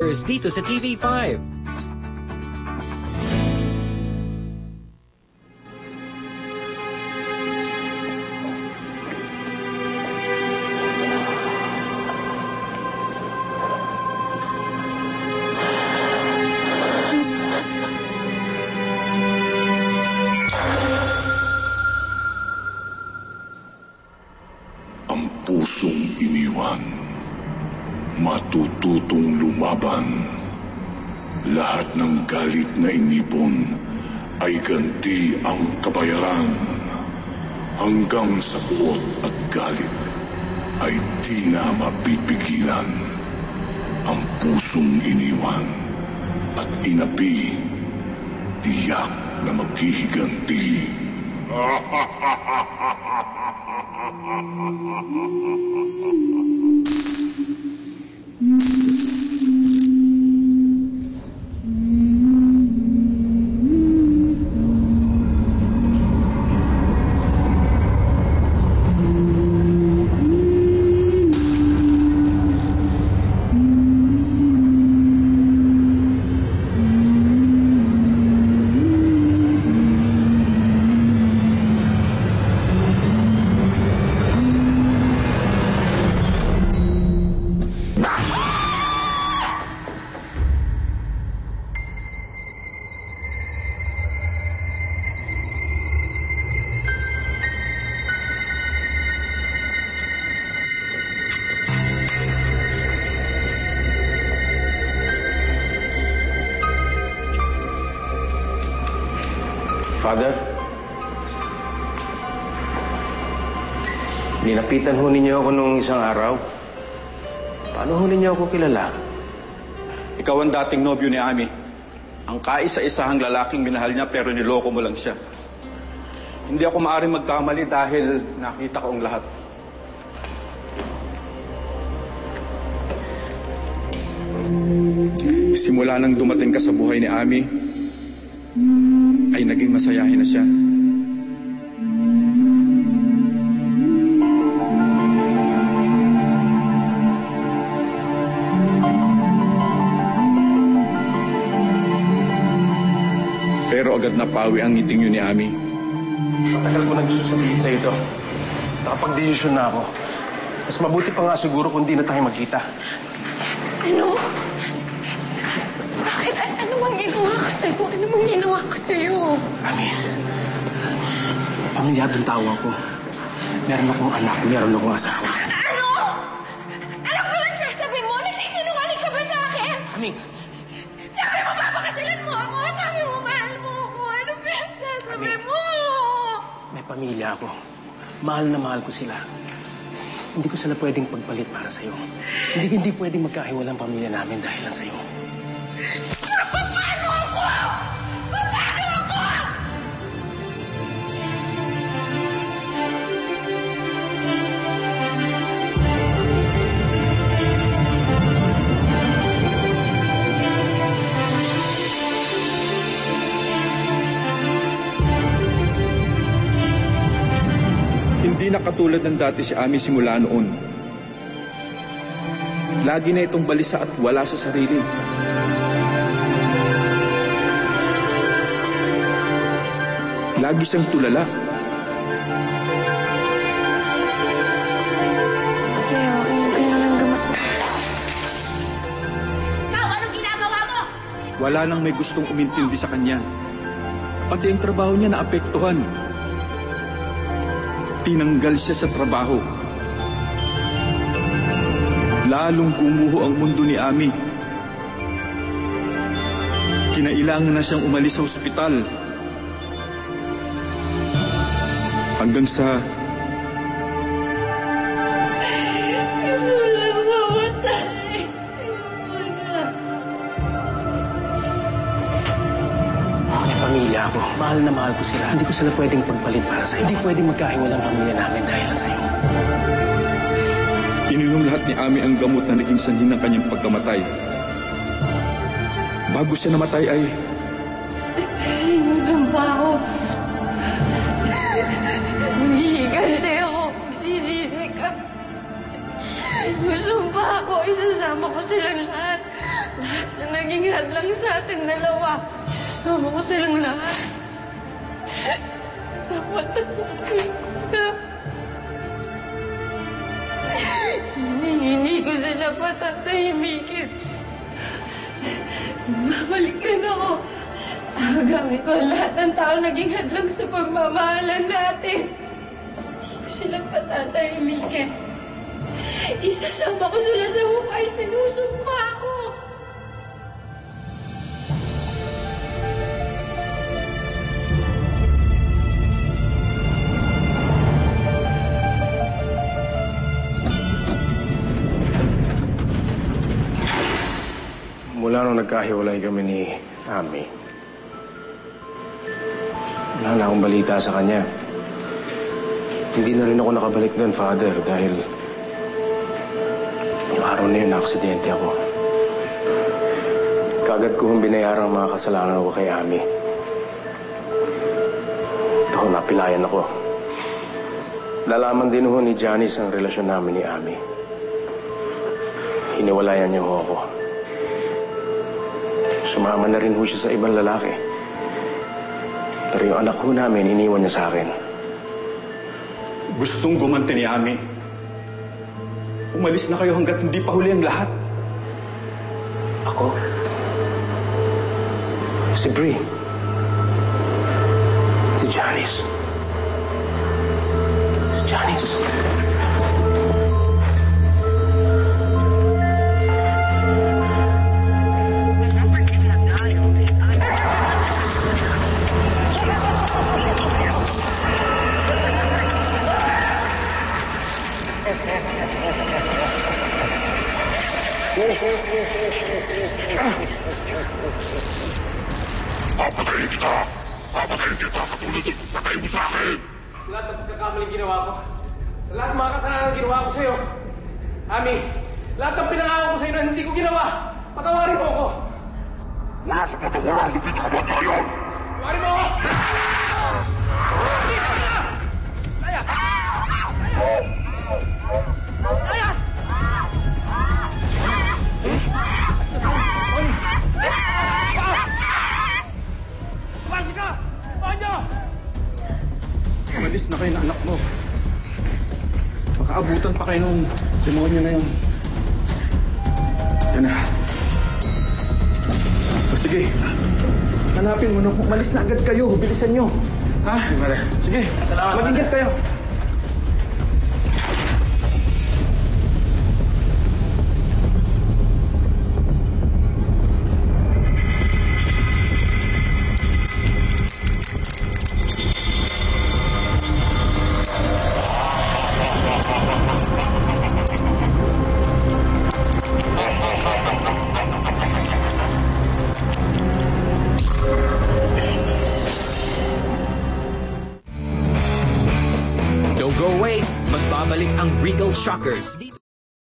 dito sa TV5. Ang pusong iniwan, matututong lumaban. Lahat ng galit na inipon ay ganti ang kabayaran. Hanggang sa puot at galit ay di na mapipigilan. Ang pusong iniwan at inapi, tiyak na maghihiganti. Father, ninapitan ho ninyo ako nung isang araw. Paano ho ninyo ako kilala? Ikaw ang dating nobyo ni Ami. Ang kaisa-isahang lalaking minahal niya pero niloko mo lang siya. Hindi ako maaaring magkamali dahil nakita ko ang lahat. Simula nang dumating ka sa buhay ni Ami, ay naging masayahin na siya. Pero agad na pawi ang ngiting yun ni Ami. Matagal ko nang gusto sabihin sa ito. Nakapag-desisyon na ako. Mas mabuti pa nga siguro kung di na tayo magkita. Ano? Bakit? Ano mang ginawa ko sa'yo? Ano mang ginawa ko sa'yo? Ami, pamilyadong tao ako. Meron akong anak, meron akong asawa. Ano? Ano pinagsasabi mo? Nagsisinungaling ka ba sa akin? Ami! Sabi mo, papakasalan mo ako! Sabi mo, mahal mo ako! Ano pinagsasabi mo? May pamilya ako. Mahal na mahal ko sila. Hindi ko sila pwedeng pagpalit para sa'yo. Hindi pwedeng magkahiwalang pamilya namin dahil lang sa'yo. Paano ako? Paano ako? Hindi na katulad ng dati si Ami simula noon. Lagi na itong balisa at wala sa sarili. Lagi siyang tulala. Kaya, inumin na ng gamot. Ikaw, anong ginagawa mo? Wala nang may gustong umintindi sa kanya. Pati ang trabaho niya naapektuhan. Tinanggal siya sa trabaho. Lalong gumuho ang mundo ni Ami. Kinailangan na siyang umalis sa ospital. Hanggang sa... Gusto lang mamatay. Ayoko na. May pamilya ako. Mahal na mahal ko sila. Hindi ko sila pwedeng pagpalit para sa'yo. Hindi pwedeng magkahiwalang pamilya namin dahil lang sa'yo. Ininom lahat ni Ami ang gamot na naging sanhi ng kanyang pagkamatay. Bago siya namatay ay... Sinusumpa ako. Maghihiganti ako. Magsisisi ka. Sinusumpa ako. Isasama ko silang lahat. Lahat naging hadlang sa atin dalawa. Isasama ko silang lahat. Papatayin sila. Hindi ko sila patatahimikin. Babalikan ako. Gagawin ko lahat ng tao naging hadlang sa pagmamahalan natin. Hindi ko sila patatahimikin. Isasama ko sila sa hukay. Sinusumpa ako. Mula nung nagkahiwalay kami ni Ami, wala na akong balita sa kanya. Hindi na rin ako nakabalik doon, Father, dahil yung araw na yun, na-aksidente ako. Kagad ko hong binayaran ang mga kasalanan ko kay Ami. Ako, napilayan ako. Nalaman din ho ni Janice ang relasyon namin ni Ami. Hiniwalayan niya ho ako. Sumama na rin ho siya sa ibang lalaki. Pero yung anak ho namin, iniwan niya sa akin. Gustong gumanti ni Ami. Umalis na kayo hanggat hindi pa huli ang lahat. Ako? Si Bree? Si Janice? Si Janice? Papatayin kita! Papatayin kita katulad ng patay mo sa akin! Sa lahat ng pagkakamaling ginawa ko, sa lahat ng mga kasalanan ginawa ko sa'yo, Ami, lahat ng pinangako ko sa'yo na hindi ko ginawa, patawarin mo ako! Wala sa patawaran, hindi ka matayan! Patawarin mo ako! Umalis na kayo na anak mo. Makaabutan pa kayo nung demonyo na yun. Yan na. O sige. Hanapin mo nung umalis na agad kayo. Bilisan nyo. Ha? Sige. Mag-ingat kayo. Don't go away, magbabalik ang Regal Shockers.